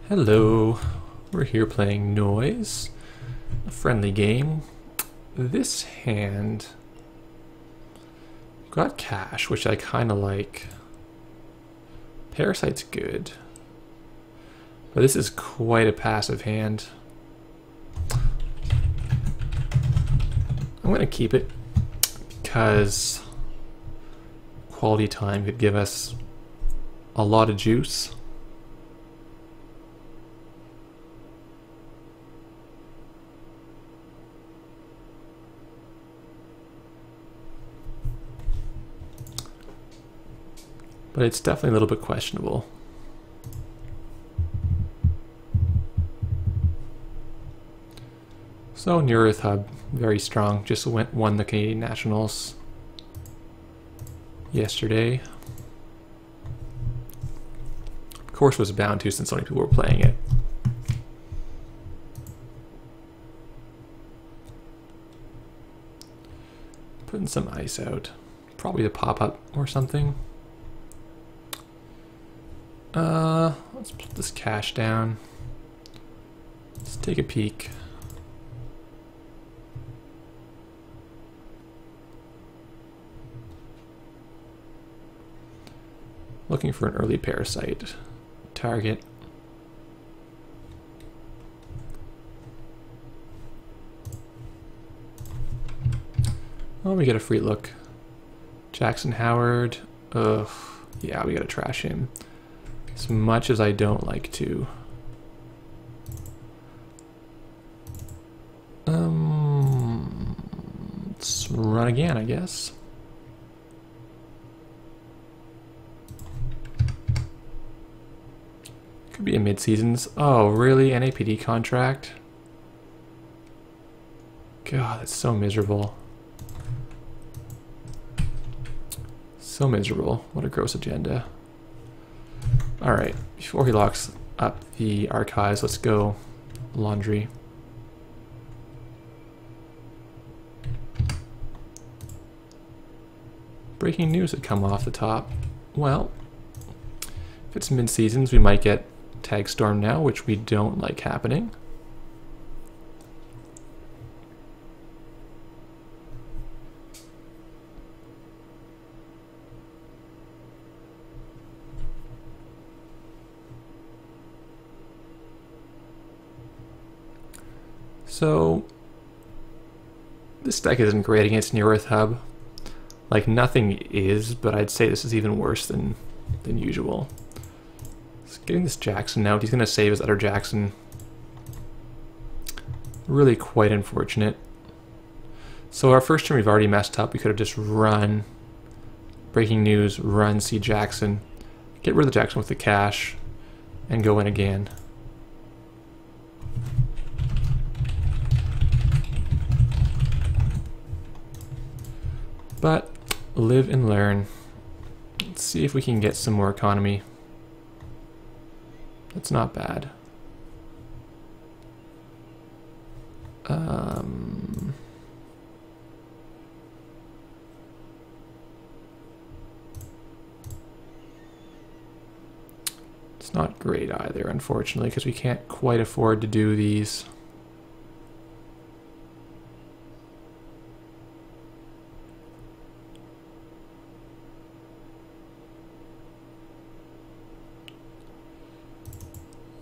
Hello, we're here playing Noise, a friendly game. This hand got cash, which I kind of like. Parasite's good, but this is quite a passive hand. I'm going to keep it because quality time could give us a lot of juice. But it's definitely a little bit questionable. So Near Earth Hub, very strong. Just won the Canadian Nationals yesterday. Of course was bound to since so many people were playing it. Putting some ice out. Probably the pop-up or something. Let's put this cash down. Let's take a peek. Looking for an early parasite target. Oh, we get a free look. Jackson Howard. Ugh. Yeah, we gotta trash him. As much as I don't like to. Let's run again, I guess. Could be a mid-seasons. Oh, really? An APD contract? God, that's so miserable. So miserable. What a gross agenda. Alright, before he locks up the archives, let's go laundry. Breaking news had come off the top. Well, if it's mid-seasons, we might get Tag Storm now, which we don't like happening. So, this deck isn't great against Near Earth Hub. Like, nothing is, but I'd say this is even worse than usual. So getting this Jackson out, he's going to save his other Jackson. Really quite unfortunate. So our first turn we've already messed up. We could have just run. Breaking news, run, see Jackson. Get rid of the Jackson with the cash, and go in again. But live and learn. Let's see if we can get some more economy. That's not bad. It's not great either, unfortunately, because we can't quite afford to do these.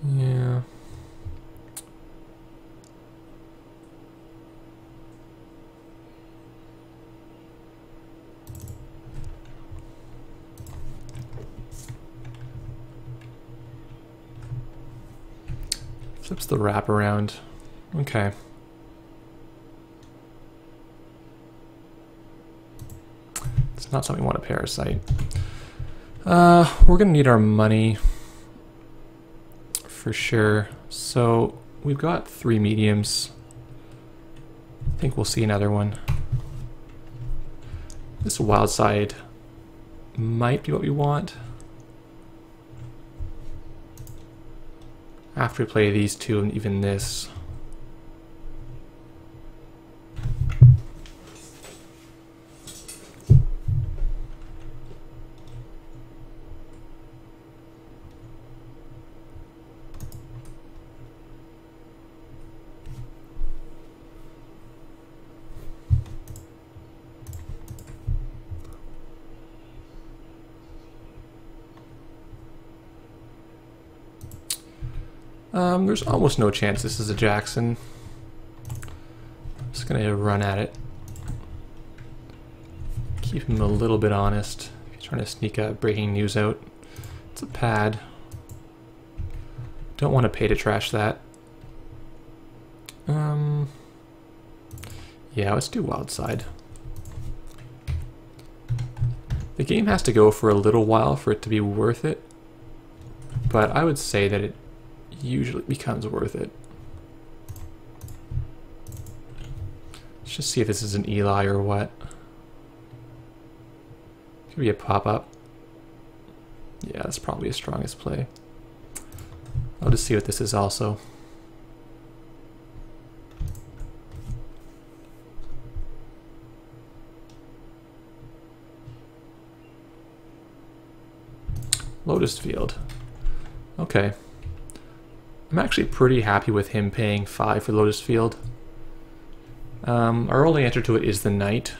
Yeah. Flips the wrap around. Okay. It's not something we want to parasite. We're gonna need our money for sure. So we've got 3 mediums. I think we'll see another one. This Wyldside might be what we want. After we play these two and even this. There's almost no chance this is a Jackson. Just gonna run at it. Keep him a little bit honest. He's trying to sneak a breaking news out. It's a pad. Don't want to pay to trash that. Yeah, let's do Wyldside. The game has to go for a little while for it to be worth it, but I would say that it usually becomes worth it. Let's just see if this is an Eli or what. Could be a pop-up. Yeah, that's probably his strongest play. I'll just see what this is also. Lotus Field. Okay. I'm actually pretty happy with him paying 5 for Lotus Field. Our only answer to it is the Knight,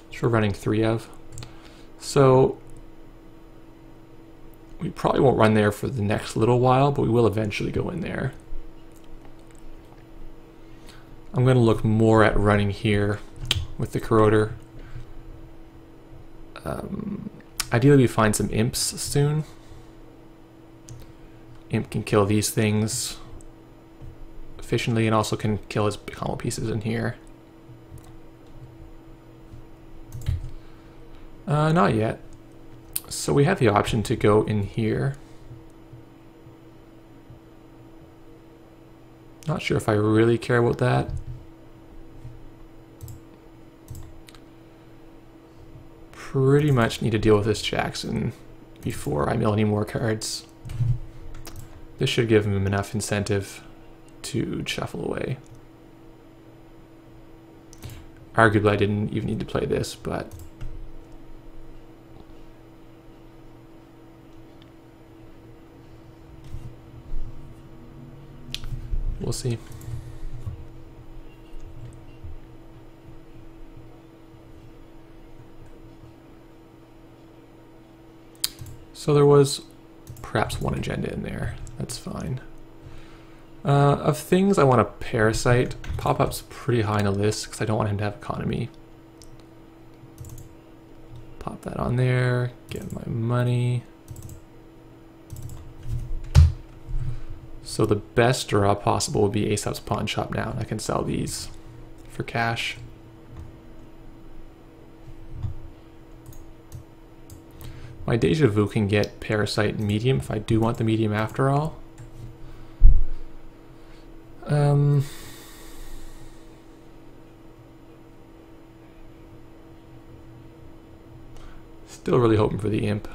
which we're running 3 of. So we probably won't run there for the next little while, but we will eventually go in there. I'm going to look more at running here with the Corroder. Ideally we find some imps soon. Imp can kill these things efficiently and also can kill his combo pieces in here. Not yet. So we have the option to go in here. Not sure if I really care about that. Pretty much need to deal with this Jackson before I mill any more cards. This should give him enough incentive to shuffle away. Arguably I didn't even need to play this, but we'll see. So there was perhaps one agenda in there. That's fine. Of things I want to parasite, pop-up's pretty high on the list because I don't want him to have economy. Pop that on there, get my money. So the best draw possible would be Aesop's Pawnshop now, and I can sell these for cash. My Deja Vu can get Parasite medium if I do want the medium after all. Still really hoping for the imp.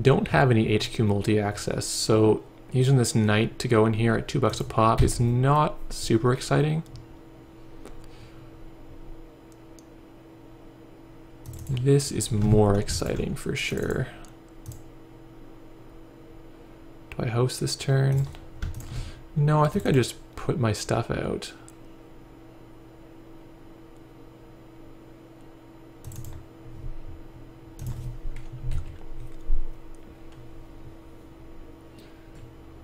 Don't have any HQ multi-access, so using this Knight to go in here at $2 a pop is not super exciting. This is more exciting for sure. Do I host this turn? No, I think I just put my stuff out.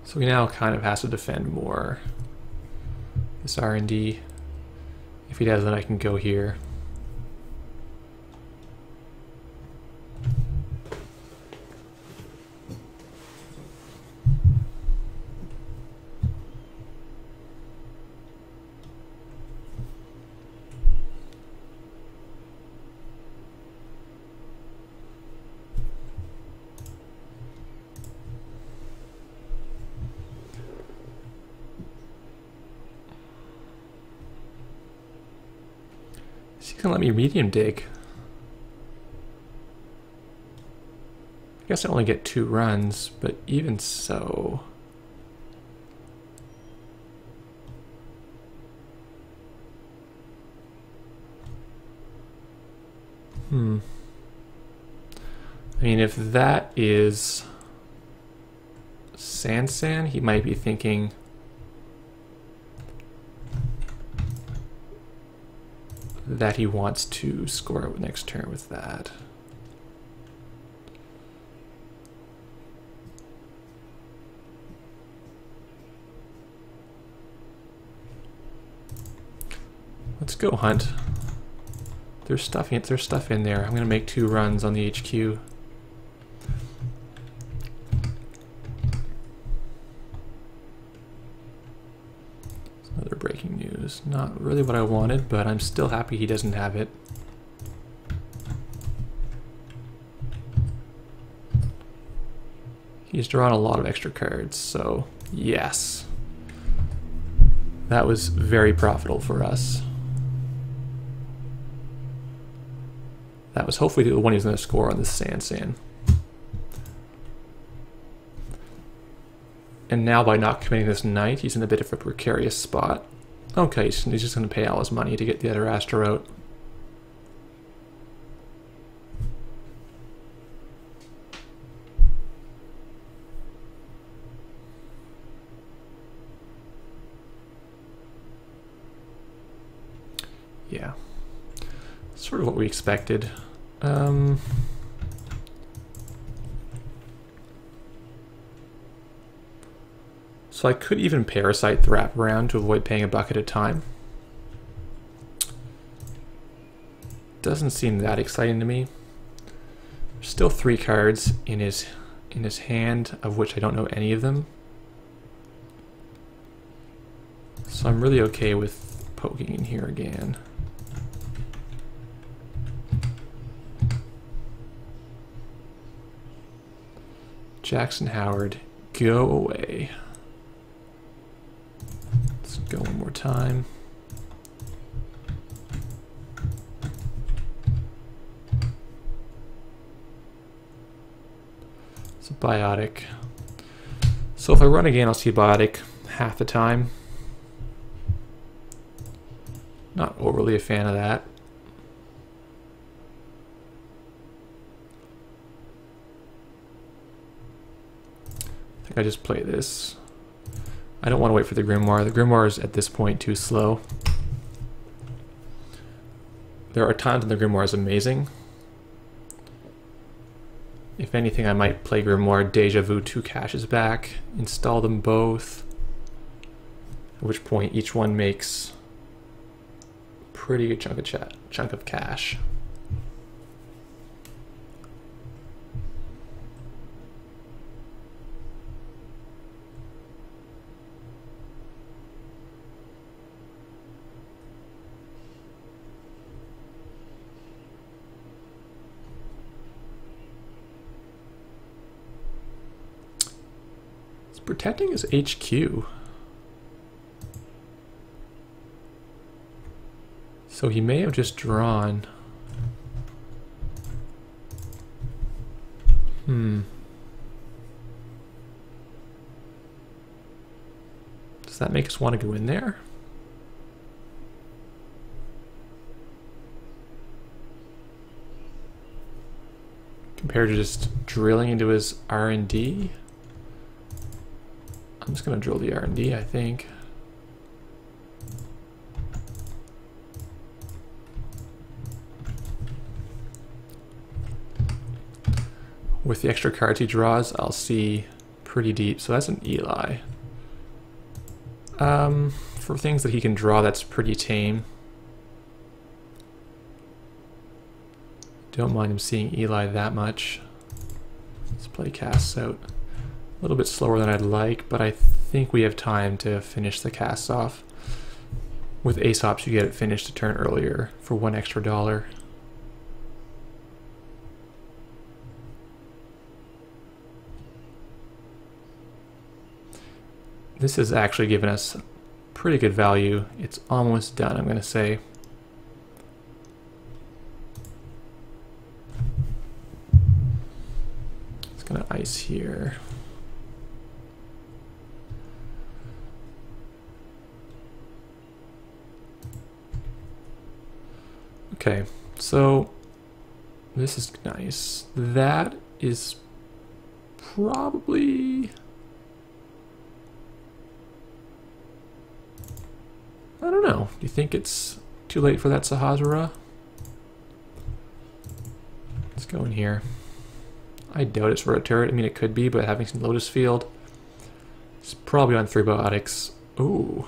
So he now kind of has to defend more. This R&D. If he does, then I can go here. He's gonna let me medium dig. I guess I only get 2 runs, but even so. I mean, if that is Sansan, he might be thinking that he wants to score out next turn with that. Let's go hunt. There's stuff in there. I'm gonna make 2 runs on the HQ. Another breaking news. Not really what I wanted, but I'm still happy he doesn't have it. He's drawn a lot of extra cards, so yes. That was very profitable for us. That was hopefully the one he's going to score on this Sansan. And now by not committing this knight, he's in a bit of a precarious spot. Okay, he's just going to pay all his money to get the other Astro out. Yeah, sort of what we expected. So I could even parasite the wraparound to avoid paying a buck at a time. Doesn't seem that exciting to me. There's still 3 cards in his hand, of which I don't know any of them. So I'm really okay with poking in here again. Jackson Howard, go away. Let's go one more time. It's a Biotic. So if I run again, I'll see Biotic half the time. Not overly a fan of that. I think I just play this. I don't want to wait for the Grimoire. The Grimoire is at this point too slow. There are times when the Grimoire is amazing. If anything, I might play Grimoire, Deja Vu 2 caches back, install them both, at which point each one makes a pretty good chunk of cash. Protecting his HQ. So he may have just drawn. Does that make us want to go in there? Compared to just drilling into his R&D? I'm just going to drill the R&D, I think. With the extra cards he draws, I'll see pretty deep. So that's an Eli. For things that he can draw, that's pretty tame. Don't mind him seeing Eli that much. Let's play casts out. A little bit slower than I'd like, but I think we have time to finish the casts off. With Aesops, you get it finished a turn earlier for $1 extra. This has actually given us pretty good value. It's almost done, I'm going to say. It's going to ice here. Okay, so this is nice. That is probably know. Do you think it's too late for that Sahasrah? Let's go in here. I doubt it's for a turret. I mean, it could be, but having some Lotus Field, it's probably on 3 Biotics. Ooh.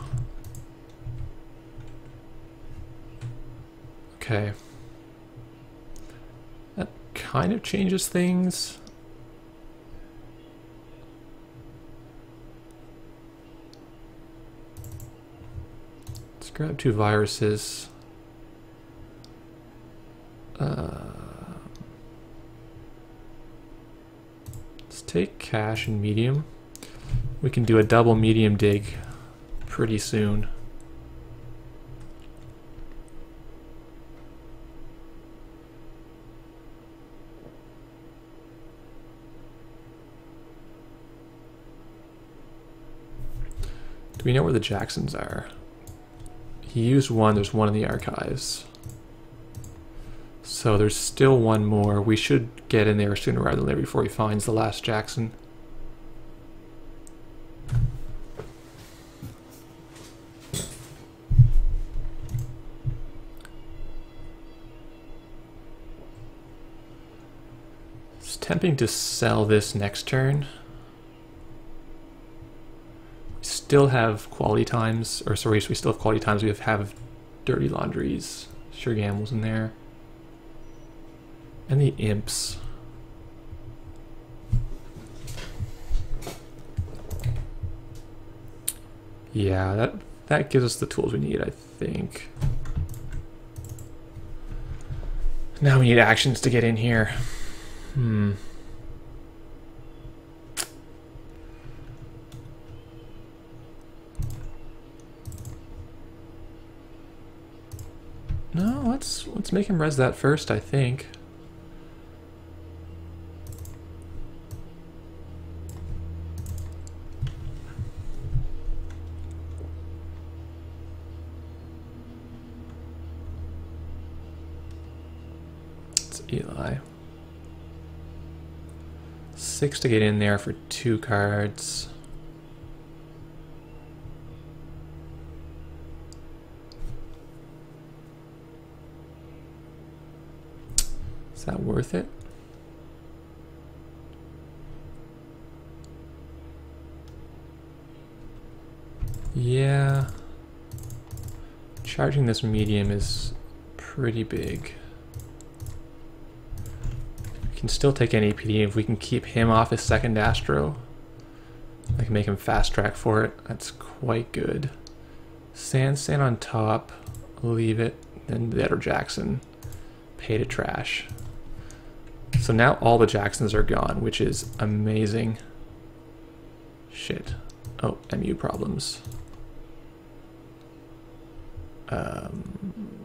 Okay. That kind of changes things. Let's grab 2 viruses. Let's take cash and medium. We can do a double medium dig pretty soon. Do we know where the Jacksons are? He used one, there's one in the archives. So there's still one more. We should get in there sooner rather than later before he finds the last Jackson. It's tempting to sell this next turn. Still have quality times, or sorry, we still have quality times. We have dirty laundries. Sure, Gamble's in there. And the imps. Yeah, that gives us the tools we need, I think. Now we need actions to get in here. No, let's make him res that first, I think. It's Eli. 6 to get in there for 2 cards. Is that worth it? Yeah. Charging this medium is pretty big. We can still take an APD if we can keep him off his second Astro. I can make him fast track for it. That's quite good. Sand on top. Leave it. Then Better Jackson. Pay to trash. So now all the Jacksons are gone, which is amazing. Shit. Oh, MU problems.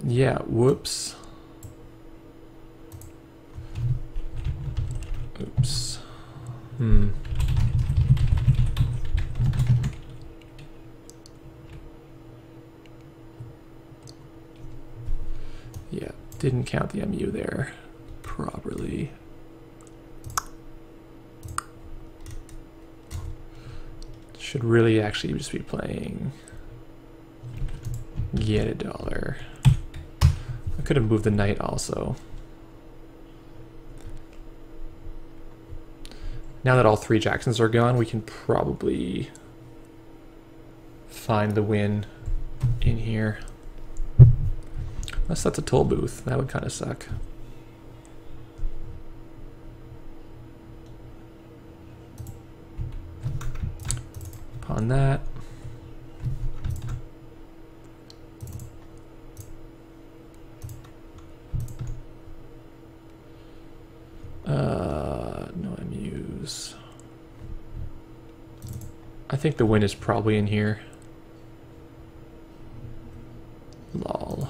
Yeah, whoops. Oops. Yeah, didn't count the MU there properly. Should really actually just be playing get $1. I could have moved the knight also. Now that all 3 Jacksons are gone, we can probably find the win in here. Unless that's a toll booth, that would kind of suck. On that. No MUs. I think the win is probably in here. Lol.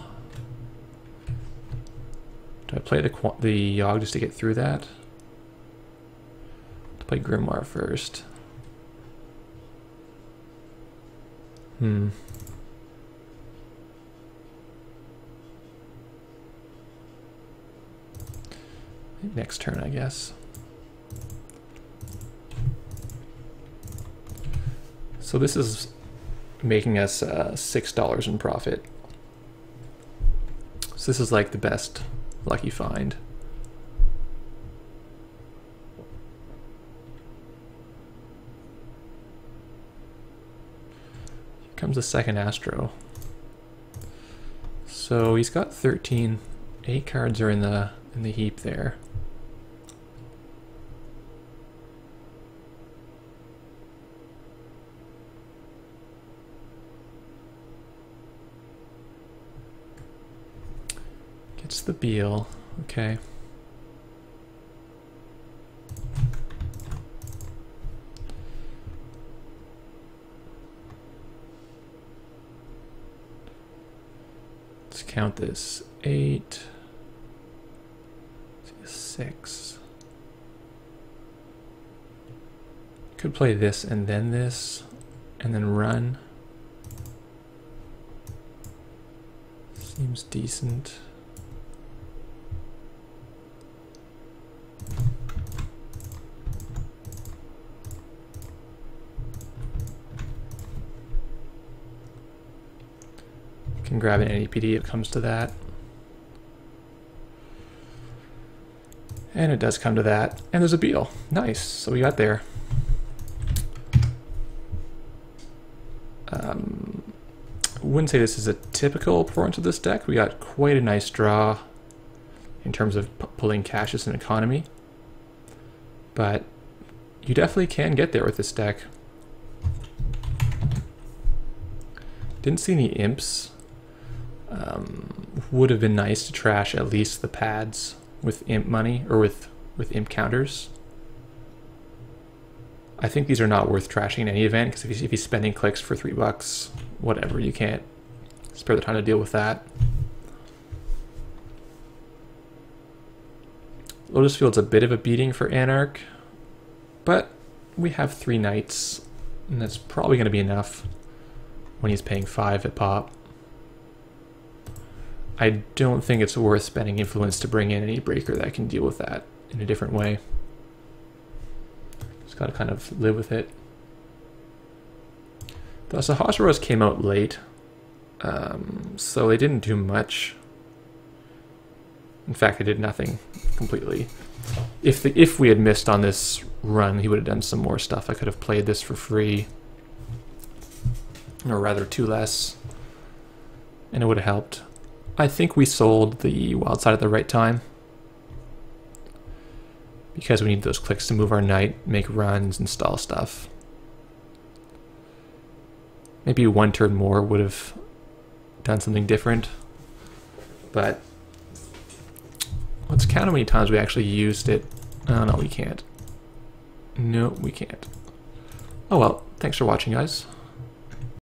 Do I play the Yogg just to get through that? To play Grimoire first. Next turn, I guess. So this is making us $6 in profit So this is like the best lucky find. Here comes the second Astro. So he's got 13. 8 cards are in the heap there. Gets the Beal. Okay. Let's count this. 8. 6. Could play this and then run. Seems decent. Can grab an NEPD if it comes to that. And it does come to that. And there's a Beal. Nice. So we got there. Wouldn't say this is a typical performance of this deck. We got quite a nice draw in terms of pulling Cassius and Economy. But you definitely can get there with this deck. Didn't see any imps. Would have been nice to trash at least the pads with imp money, or with imp counters. I think these are not worth trashing in any event, because if he's spending clicks for $3, whatever, you can't spare the time to deal with that. Lotus Field's a bit of a beating for Anarch, but we have 3 knights, and that's probably going to be enough when he's paying 5 at pop. I don't think it's worth spending influence to bring in any breaker that can deal with that in a different way. Just gotta kind of live with it. The Sahasra's came out late, so they didn't do much. In fact, they did nothing completely. If we had missed on this run, he would have done some more stuff. I could have played this for free, or rather 2 less, and it would have helped. I think we sold the Wyldside at the right time, because we need those clicks to move our knight, make runs, install stuff. Maybe 1 turn more would have done something different, but let's count how many times we actually used it. Oh, no, we can't. No, we can't. Oh well, thanks for watching, guys.